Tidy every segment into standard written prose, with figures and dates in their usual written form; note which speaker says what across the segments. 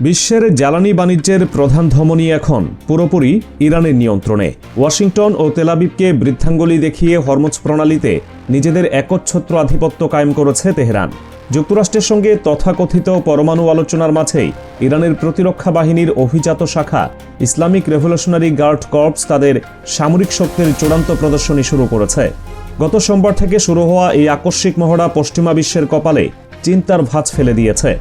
Speaker 1: বিশ্বের জ্বালানি বাণিজ্যের প্রধান ধমনী এখন পুরোপুরি ইরানের নিয়ন্ত্রণে। ওয়াশিংটন ও তেল আবিবকে বৃদ্ধাঙ্গুলি দেখিয়ে হরমুজ প্রণালীতে নিজেদের একচ্ছত্র আধিপত্য কায়েম করেছে তেহরান। যুক্তরাষ্ট্রের সঙ্গে তথাকথিত পরমাণু আলোচনার মাঝেই ইরানের প্রতিরক্ষা বাহিনীর অভিজাত শাখা ইসলামিক রেভলিউশনারি গার্ড কর্পস তাদের সামরিক শক্তির চূড়ান্ত প্রদর্শনী শুরু করেছে। গত সোমবার থেকে শুরু হওয়া এই আকস্মিক মহড়া পশ্চিমা বিশ্বের কপালে চিন্তার ভাঁজ ফেলে দিয়েছে।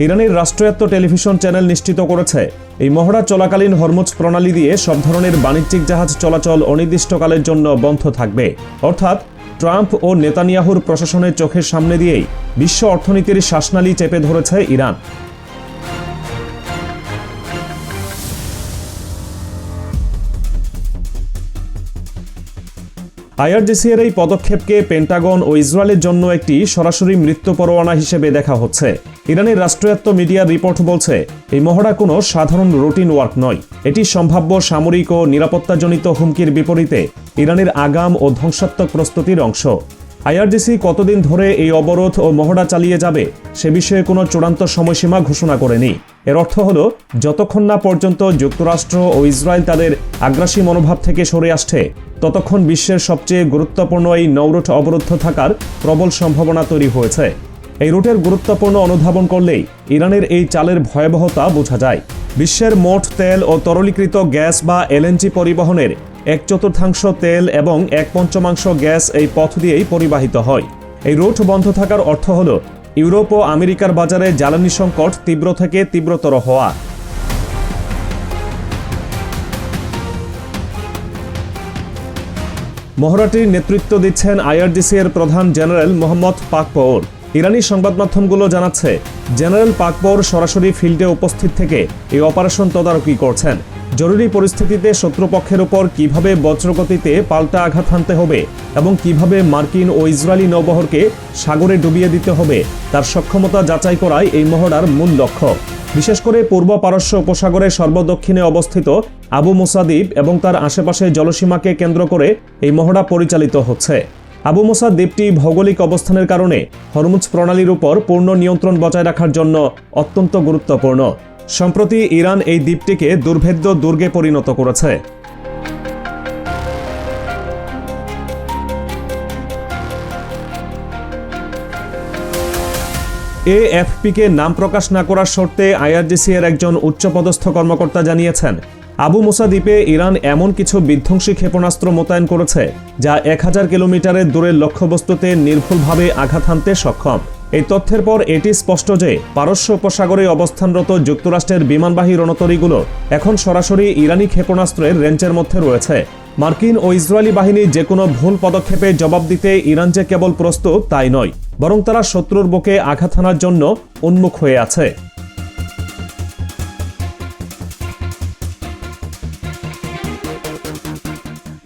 Speaker 1: ইরানের রাষ্ট্রায়ত্ত টেলিভিশন চ্যানেল নিশ্চিত করেছে, এই মহড়া চলাকালীন হরমুজ প্রণালী দিয়ে সব ধরনের বাণিজ্যিক জাহাজ চলাচল অনির্দিষ্টকালের জন্য বন্ধ থাকবে। অর্থাৎ ট্রাম্প ও নেতানিয়াহুর প্রশাসনের চোখের সামনে দিয়েই বিশ্ব অর্থনীতির শ্বাসনালী চেপে ধরেছে ইরান। আইআরজিসি এর এই পদক্ষেপকে পেন্টাগন ও ইসরায়েলের জন্য একটি সরাসরি মৃত্যু পরোয়ানা হিসেবে দেখা হচ্ছে। ইরানের রাষ্ট্রায়ত্ত মিডিয়ার রিপোর্ট বলছে, এই মহড়া কোনো সাধারণ রুটিন ওয়ার্ক নয়। এটি সম্ভাব্য সামরিক ও নিরাপত্তাজনিত হুমকির বিপরীতে ইরানের আগাম ও ধ্বংসাত্মক প্রস্তুতির অংশ। আইআরজিসি কতদিন ধরে এই অবরোধ ও মহড়া চালিয়ে যাবে সে বিষয়ে কোনো চূড়ান্ত সময়সীমা ঘোষণা করেনি। এর অর্থ হল, যতক্ষণ না পর্যন্ত যুক্তরাষ্ট্র ও ইসরায়েল তাদের আগ্রাসী মনোভাব থেকে সরে আসছে, ততক্ষণ বিশ্বের সবচেয়ে গুরুত্বপূর্ণ এই নৌরুট অবরুদ্ধ থাকার প্রবল সম্ভাবনা তৈরি হয়েছে। এই রুটের গুরুত্বপূর্ণ অনুধাবন করলেই ইরানের এই চালের ভয়াবহতা বোঝা যায়। বিশ্বের মোট তেল ও তরলীকৃত গ্যাস বা এলএনজি পরিবহনের 1/4 তেল এবং 1/5 গ্যাস এই পথ দিয়েই পরিবাহিত হয়। এই রুট বন্ধ থাকার অর্থ হল, ইউরোপ ও আমেরিকার বাজারে জ্বালানি সংকট তীব্র থেকে তীব্রতর হওয়া। মহড়াটির নেতৃত্ব দিচ্ছেন আইআরজিসি এর প্রধান জেনারেল মোহাম্মদ পাকপোর। ইরানি সংবাদ মাধ্যমগুলো জানাচ্ছে, জেনারেল পাকপোর সরাসরি ফিল্ডে উপস্থিত থেকে এই অপারেশন তদারকি করছেন। জরুরি পরিস্থিতিতে শত্রুপক্ষের উপর কিভাবে বজ্রগতিতে পাল্টা আঘাত হানতে হবে এবং কিভাবে মার্কিন ও ইসরায়েলি নৌবহরকে সাগরে ডুবিয়ে দিতে হবে তার সক্ষমতা যাচাই করাই এই মহড়ার মূল লক্ষ্য। বিশেষ করে পূর্ব পারস্য উপসাগরের সর্বদক্ষিণে অবস্থিত আবু মুসা দ্বীপ এবং তার আশেপাশে জলসীমাকে কেন্দ্র করে এই মহড়া পরিচালিত হচ্ছে। আবু মুসা দ্বীপটি ভৌগোলিক অবস্থানের কারণে হরমুজ প্রণালীর উপর পূর্ণ নিয়ন্ত্রণ বজায় রাখার জন্য অত্যন্ত গুরুত্বপূর্ণ। সম্প্রতি ইরান এই দ্বীপটিকে দুর্ভেদ্য দুর্গে পরিণত করেছে। এএফপিকে নাম প্রকাশ না করার শর্তে আইআরজিসি এর একজন উচ্চপদস্থ কর্মকর্তা জানিয়েছেন, আবু মুসা দ্বীপে ইরান এমন কিছু বিধ্বংসী ক্ষেপণাস্ত্র মোতায়েন করেছে যা 1000 কিলোমিটারের দূরের লক্ষ্যবস্তুতে নির্ভুলভাবে আঘাত হানতে সক্ষম। এই তথ্যের পর এটি স্পষ্ট যে পারস্য উপসাগরে অবস্থানরত যুক্তরাষ্ট্রের বিমানবাহী রণতরীগুলো এখন সরাসরি ইরানি ক্ষেপণাস্ত্রের রেঞ্জের মধ্যে রয়েছে। মার্কিন ও ইসরায়েলি বাহিনী যে কোনো ভুল পদক্ষেপে জবাব দিতে ইরান যে কেবল প্রস্তুত তাই নয়, বরং তারা শত্রুর বুকে আঘাত হানার জন্য উন্মুখ হয়ে আছে।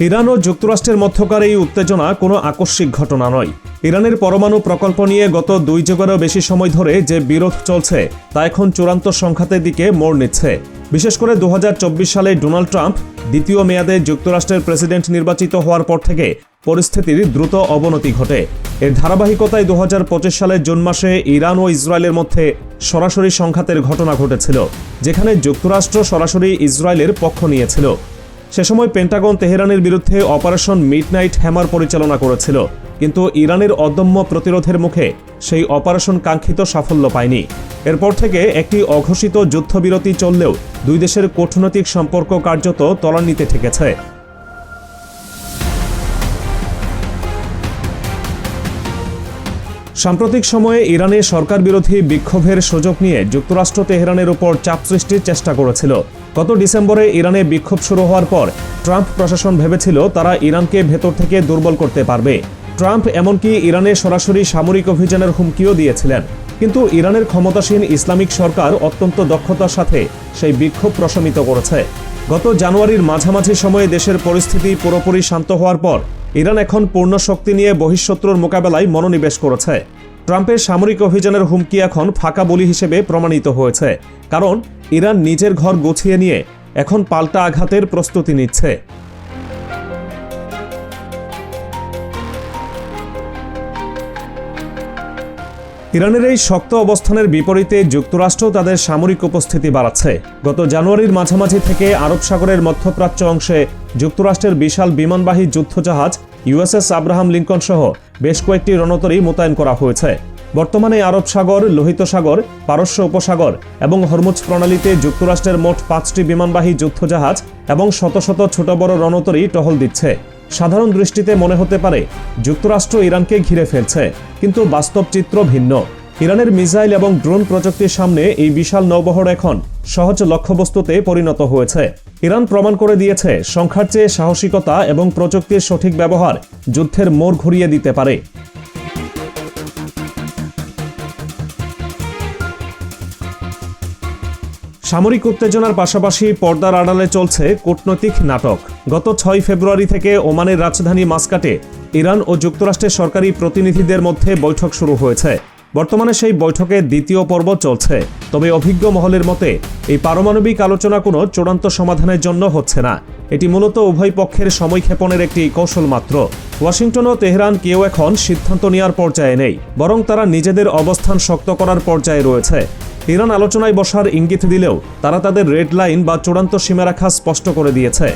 Speaker 1: ইরান ও যুক্তরাষ্ট্রের মধ্যকার এই উত্তেজনা কোনো আকস্মিক ঘটনা নয়। ইরানের পরমাণু প্রকল্প নিয়ে গত 2 যুগেরও বেশি সময় ধরে যে বিরোধ চলছে তা এখন চূড়ান্ত সংঘাতের দিকে মোড় নিচ্ছে। বিশেষ করে 2024 সালে ডোনাল্ড ট্রাম্প দ্বিতীয় মেয়াদে যুক্তরাষ্ট্রের প্রেসিডেন্ট নির্বাচিত হওয়ার পর থেকে পরিস্থিতির দ্রুত অবনতি ঘটে। এর ধারাবাহিকতায় 2025 সালের জুন মাসে ইরান ও ইসরায়েলের মধ্যে সরাসরি সংঘাতের ঘটনা ঘটেছিল, যেখানে যুক্তরাষ্ট্র সরাসরি ইসরায়েলের পক্ষ নিয়েছিল। সে সময় পেন্টাগন তেহরানের বিরুদ্ধে অপারেশন মিডনাইট হ্যামার পরিচালনা করেছিল, কিন্তু ইরানের অদম্য প্রতিরোধের মুখে সেই অপারেশন কাঙ্ক্ষিত সাফল্য পায়নি। এরপর থেকে একটি অঘোষিত যুদ্ধবিরতি চললেও দুই দেশের কূটনৈতিক সম্পর্ক কার্যত তলানিতে ঠেকেছে। সাম্প্রতিক সময়ে ইরানে সরকার বিরোধী বিক্ষোভের সুযোগ নিয়ে যুক্তরাষ্ট্র তেহরানের উপর চাপ সৃষ্টির চেষ্টা করেছিল। গত ডিসেম্বরে ইরানে বিক্ষোভ শুরু হওয়ার পর ট্রাম্প প্রশাসন ভেবেছিল তারা ইরানকে ভেতর থেকে দুর্বল করতে পারবে। ট্রাম্প এমনকি ইরানে সরাসরি সামরিক অভিযানের হুমকিও দিয়েছিলেন, কিন্তু ইরানের ক্ষমতাসীন ইসলামিক সরকার অত্যন্ত দক্ষতার সাথে সেই বিক্ষোভ প্রশমিত করেছে। গত জানুয়ারির মাঝামাঝি সময়ে দেশের পরিস্থিতি পুরোপুরি শান্ত হওয়ার পর ইরান এখন পূর্ণ শক্তি নিয়ে বহিঃশত্রুর মোকাবেলায় মনোনিবেশ করেছে। ট্রাম্পের সামরিক অভিযানের হুমকি এখন ফাঁকা বলি হিসেবে প্রমাণিত হয়েছে, কারণ ইরান নিজের ঘর গুছিয়ে নিয়ে এখন পাল্টা আঘাতের প্রস্তুতি নিচ্ছে। ইরানের এই শক্ত অবস্থানের বিপরীতে যুক্তরাষ্ট্র তাদের সামরিক উপস্থিতি বাড়াচ্ছে। গত জানুয়ারির মাঝামাঝি থেকে আরব সাগরের মধ্যপ্রাচ্য অংশে যুক্তরাষ্ট্রের বিশাল বিমানবাহী যুদ্ধজাহাজ ইউএসএস আব্রাহাম লিঙ্কন সহ বেশ কয়েকটি রণতরী মোতায়েন করা হয়েছে। বর্তমানে আরব সাগর, লোহিত সাগর, পারস্য উপসাগর এবং হরমুজ প্রণালীতে যুক্তরাষ্ট্রের মোট 5টি বিমানবাহী যুদ্ধজাহাজ এবং শত শত ছোট বড় রণতরী টহল দিচ্ছে। সাধারণ দৃষ্টিতে মনে হতে পারে যুক্তরাষ্ট্র ইরানকে ঘিরে ফেলছে, কিন্তু বাস্তব চিত্র ভিন্ন। ইরানের মিসাইল এবং ড্রোন প্রযুক্তির সামনে এই বিশাল নৌবহর এখন সহজ লক্ষ্যবস্তুতে পরিণত হয়েছে। ইরান প্রমাণ করে দিয়েছে সংখ্যার চেয়ে সাহসিকতা এবং প্রযুক্তির সঠিক ব্যবহার যুদ্ধের মোড় ঘুরিয়ে দিতে পারে। সামরিক উত্তেজনার পাশাপাশি পর্দার আড়ালে চলছে কূটনৈতিক নাটক। গত 6 ফেব্রুয়ারি থেকে ওমানের রাজধানী মাস্কাটে ইরান ও যুক্তরাষ্ট্রের সরকারি প্রতিনিধিদের মধ্যে বৈঠক শুরু হয়েছে। বর্তমানে সেই বৈঠকের দ্বিতীয় পর্ব চলছে। তবে অভিজ্ঞ মহলের মতে এই পারমাণবিক আলোচনা কোনো চূড়ান্ত সমাধানের জন্য হচ্ছে না। এটি মূলত উভয় পক্ষের সময়ক্ষেপণের একটি কৌশল মাত্র। ওয়াশিংটন ও তেহরান কেউ এখন সিদ্ধান্ত নেওয়ার পর্যায়ে নেই, বরং তারা নিজেদের অবস্থান শক্ত করার পর্যায়ে রয়েছে। ইরান আলোচনায় বসার ইঙ্গিত দিলেও তারা তাদের রেড লাইন বা চূড়ান্ত সীমারেখা স্পষ্ট করে দিয়েছে।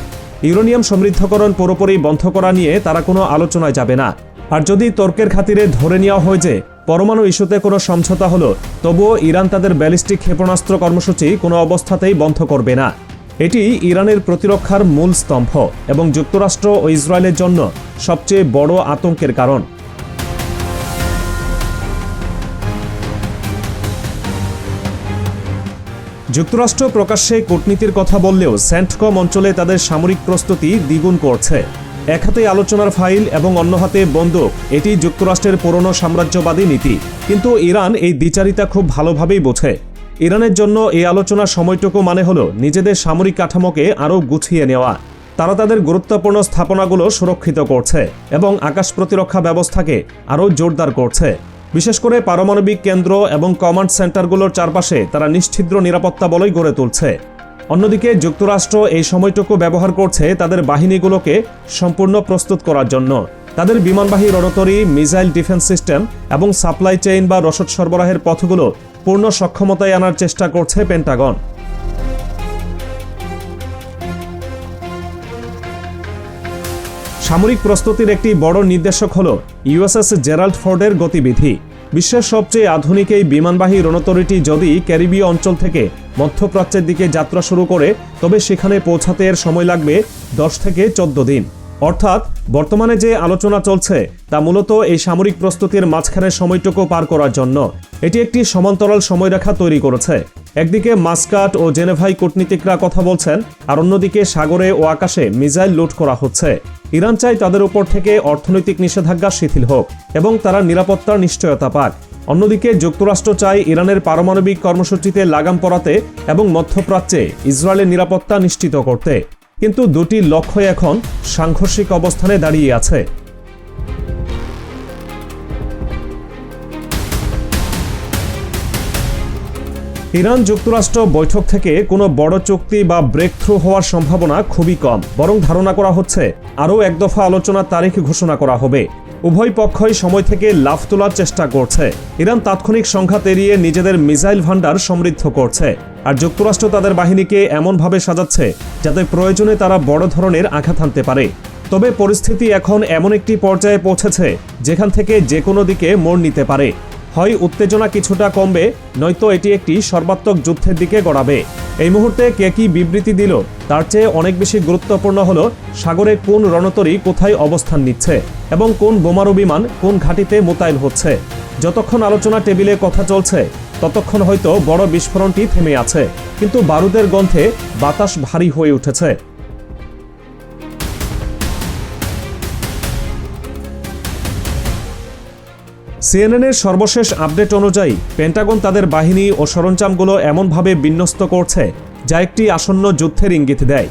Speaker 1: ইউরেনিয়াম সমৃদ্ধকরণ পুরোপুরি বন্ধ করা নিয়ে তারা কোনো আলোচনায় যাবে না। আর যদি তর্কের খাতিরে ধরে নেওয়া হয় যে পরমাণু ইস্যুতে কোনো সমঝোতা হলো, তবুও ইরান তাদের ব্যালিস্টিক ক্ষেপণাস্ত্র কর্মসূচি কোনো অবস্থাতেই বন্ধ করবে না। এটি ইরানের প্রতিরক্ষার মূল স্তম্ভ এবং যুক্তরাষ্ট্র ও ইসরায়েলের জন্য সবচেয়ে বড় আতঙ্কের কারণ। যুক্তরাষ্ট্র প্রকাশ্যে কূটনীতির কথা বললেও সেন্টকম অঞ্চলে তাদের সামরিক প্রস্তুতি দ্বিগুণ করছে। এক হাতে আলোচনার ফাইল এবং অন্য হাতে বন্দুক, এটি যুক্তরাষ্ট্রের পুরনো সাম্রাজ্যবাদী নীতি। কিন্তু ইরান এই দ্বিচারিতা খুব ভালোভাবেই বোঝে। ইরানের জন্য এই আলোচনার সময়টুকু মানে হলো নিজেদের সামরিক কাঠামোকে আরও গুছিয়ে নেওয়া। তারা তাদের গুরুত্বপূর্ণ স্থাপনাগুলো সুরক্ষিত করছে এবং আকাশ প্রতিরক্ষা ব্যবস্থাকে আরও জোরদার করছে। বিশেষ করে পারমাণবিক কেন্দ্র এবং কমান্ড সেন্টারগুলোর চারপাশে তারা নিশ্ছিদ্র নিরাপত্তা বলয় গড়ে তুলছে। অন্যদিকে যুক্তরাষ্ট্র এই সময়টুকু ব্যবহার করছে তাদের বাহিনীগুলোকে সম্পূর্ণ প্রস্তুত করার জন্য। তাদের বিমানবাহী রণতরী, মিসাইল ডিফেন্স সিস্টেম এবং সাপ্লাই চেইন বা রসদ সরবরাহের পথগুলো পূর্ণ সক্ষমতায় আনার চেষ্টা করছে পেন্টাগন। সামরিক প্রস্তুতির একটি বড় নির্দেশক হল ইউএসএস জেরাল্ড ফোর্ডের গতিবিধি। বিশ্বের সবচেয়ে আধুনিক এই বিমানবাহী রণতরীটি যদি ক্যারিবীয় অঞ্চল থেকে মধ্যপ্রাচ্যের দিকে যাত্রা শুরু করে, তবে সেখানে পৌঁছাতে এর সময় লাগবে 10 থেকে 14 দিন। অর্থাৎ বর্তমানে যে আলোচনা চলছে তা মূলত এই সামরিক প্রস্তুতির মাঝখানের সময়টুকু পার করার জন্য। এটি একটি সমান্তরাল সময়রেখা তৈরি করেছে। একদিকে মাস্কাট ও জেনেভায় কূটনীতিকরা কথা বলছেন, আর অন্যদিকে সাগরে ও আকাশে মিসাইল লুট করা হচ্ছে। ইরান চায় তাদের উপর থেকে অর্থনৈতিক নিষেধাজ্ঞা শিথিল হোক এবং তারা নিরাপত্তার নিশ্চয়তা পাক। অন্যদিকে যুক্তরাষ্ট্র চায় ইরানের পারমাণবিক কর্মসূচিতে লাগাম পরাতে এবং মধ্যপ্রাচ্যে ইসরায়েলের নিরাপত্তা নিশ্চিত করতে। কিন্তু দুটি লক্ষ্য এখন সাংঘর্ষিক অবস্থানে দাঁড়িয়ে আছে। ইরান যুক্তরাষ্ট্র বৈঠক থেকে কোনো বড় চুক্তি বা ব্রেক থ্রু হওয়ার সম্ভাবনা খুবই কম, বরং ধারণা করা হচ্ছে আরও এক দফা আলোচনার তারিখ ঘোষণা করা হবে। উভয় পক্ষই সময় থেকে লাফ তোলার চেষ্টা করছে। ইরান তাৎক্ষণিক সংঘাত এড়িয়ে নিজেদের মিসাইল ভান্ডার সমৃদ্ধ করছে, আর যুক্তরাষ্ট্র তাদের বাহিনীকে এমনভাবে সাজাচ্ছে যাতে প্রয়োজনে তারা বড় ধরনের আঘাত হানতে পারে। তবে পরিস্থিতি এখন এমন একটি পর্যায়ে পৌঁছেছে যেখান থেকে যে কোনো দিকে মোড় নিতে পারে। হয় উত্তেজনা কিছুটা কমবে, নয়তো এটি একটি সর্বাত্মক যুদ্ধের দিকে গড়াবে। এই মুহূর্তে কে কি বিবৃতি দিল তার চেয়ে অনেক বেশি গুরুত্বপূর্ণ হলো সাগরে কোন রণতরী কোথায় অবস্থান নিচ্ছে এবং কোন বোমারু বিমান কোন ঘাঁটিতে মোতায়েন হচ্ছে। যতক্ষণ আলোচনা টেবিলে কথা চলছে ততক্ষণ হয়তো বড় বিস্ফোরণটি থেমে আছে, কিন্তু বারুদের গন্ধে বাতাস ভারী হয়ে উঠেছে। সিএনএনের সর্বশেষ আপডেট অনুযায়ী পেন্টাগন তাদের বাহিনী ও সরঞ্জামগুলো এমনভাবে বিন্যস্ত করছে যা একটি আসন্ন যুদ্ধের ইঙ্গিত দেয়।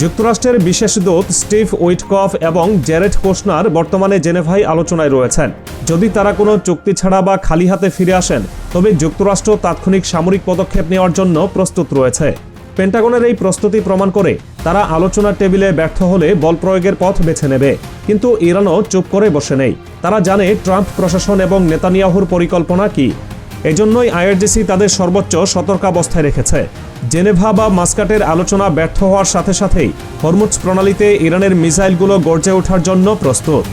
Speaker 1: যুক্তরাষ্ট্রের বিশেষ দূত স্টিভ উইটকফ এবং জ্যারেড কোশনার বর্তমানে জেনেভায় আলোচনায় রয়েছেন। যদি তারা কোনো চুক্তি ছাড়া বা খালি হাতে ফিরে আসেন, তবে যুক্তরাষ্ট্র তাৎক্ষণিক সামরিক পদক্ষেপ নেওয়ার জন্য প্রস্তুত রয়েছে। পেন্টাগনের এই প্রস্তুতি প্রমাণ করে তারা আলোচনার টেবিলে ব্যর্থ হলে বল প্রয়োগের পথ বেছে নেবে। কিন্তু ইরানও চুপ করে বসে নেই। তারা জানে ট্রাম্প প্রশাসন এবং নেতানিয়াহুর পরিকল্পনা কি। এজন্যই আইআরজিসি তাদের সর্বোচ্চ সতর্কাবস্থায় রেখেছে। জেনেভা বা মাস্কাটের আলোচনা ব্যর্থ হওয়ার সাথে সাথেই হরমুজ প্রণালীতে ইরানের মিসাইলগুলো গর্জে ওঠার জন্য প্রস্তুত।